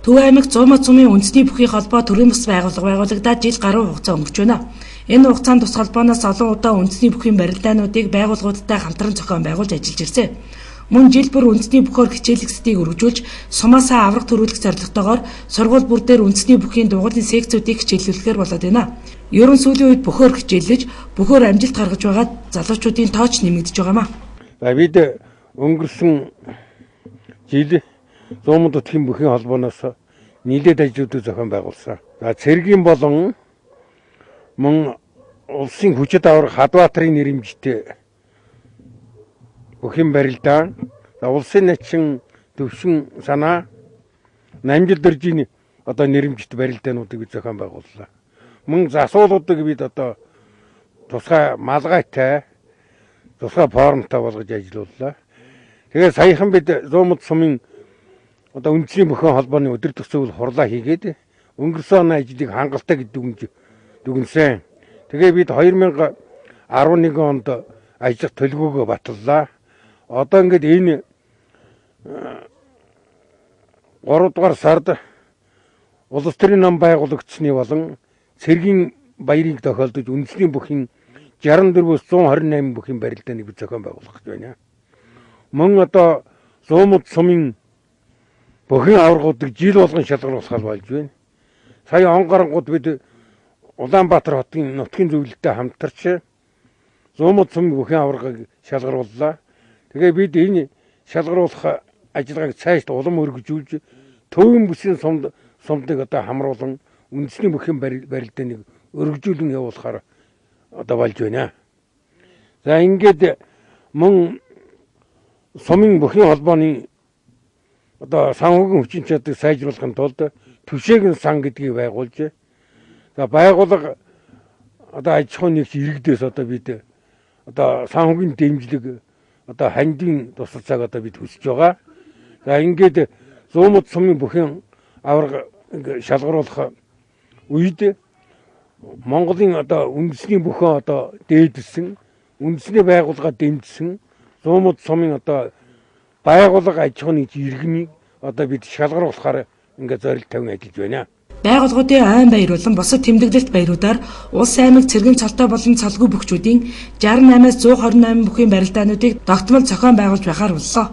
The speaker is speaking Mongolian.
Төв аймаг 100 цумын үндэсний бүхий холбоо төрийн бас байгууллага байгуулагдаад жил гаруй хугацаа өнгөрч байна. Энэ хугацаанд тус холбооноос олон удаа үндэсний бүхийн барилдаануудыг байгууллагуудтай хамтран зохион байгуулж ажиллаж ирсэн. Мөн жил бүр үндэсний бүхөөр хичээлэгсдийг өргөжүүлж, сумаасаа аврах төрүүлэх зорилготойгоор сургууль бүр дээр үндэсний бүхийн дугуйлын секцүүдийг хичээллүүлэхээр болоод байна. Ерөн сүүлийн үед бүхөөр хичээллэж, бүхөөр амжилт гаргаж байгаа залуучуудын тооч нэмэгдэж байгаамаа. Бид өнгөрсөн жил 100 нутгийн бүхийн холбооноос нийлээд ажлуудыг зохион байгуулсан. Цэргийн болон мөн улсын хүчит аварга Хадбаатарын нэрэмжтэй бүхийн барилдаан, улсын начин төвшин санаа, Намжил дэржийн нэрэмжтэй барилдаануудыг бид зохион байгууллаа. Мөн засуулуудыг бид тусгай малгайтай, тусгай формтой болгож ажиллауллаа. Тэгээд саяхан бид 100 сумын үндэсний бүхэн холбооны өдөр төгсгөл хурлаа хийгээд өнгөрсөн оны ажлыг хангалттай гэдэг дүгнсэн. Тэгээ бид 2011 онд ажлах төлөвөөгөө баталлаа. Одоо ингээд энэ 3 дугаар сард улс төрийн нам байгуулагдсны болон цэргийн баярыг тохиолдож үндэсний бүхийн 64-өөс 128 бүхийн барилдааныг бид зохион байгуулах гэж байна. Мөн 100 сумын бүхэн аваргуудыг жил болгон шалгаруулах болж байна. Сая он гарангууд бид Улаанбаатар хотын нутгийн зөвлөлтөд хамтарч 100 сумын бүхэн аваргыг шалгарууллаа. Тэгээ бид энэ шалгаруулах ажиллагааг цаашд улам өргөжүүлж төвийн бүсийн сумдыг хамруулан үндэсний бүхэн барилдааныг өргөжүүлэн явуулахаар болж байна. За ингээд мөн сумын бүхэн холбооны санхүүгийн хүчин чадлыг сайжруулахын тулд түшээгийн сан гэдгийг байгуулж байгууллага аж ахуйн нэгж иргэдээс бид санхүүгийн дэмжлэг хандийн тусалцааг бид хүсэж байгаа. За ингээд 100 сумын бүхэн аварга шалгаруулах үед Монголын үндэсний бүхэн дээдсэн, үндэсний байгууллага дэмжсэн 100 сумын байгууллага аж ахуйн нэгж иргэнийг бид шалгаруулахаар ингээд зорилт тавин ажиллаж байна. Байгууллагуудын айн баяруулан бусад тэмдэглэлт баяруудаар улс аймаг цэргийн цолтой болон цолгүй бүхчүүдийн 68-аас 128 бүхийн барилдаануудыг тогтмол зохион байгуулж байхаар боллоо.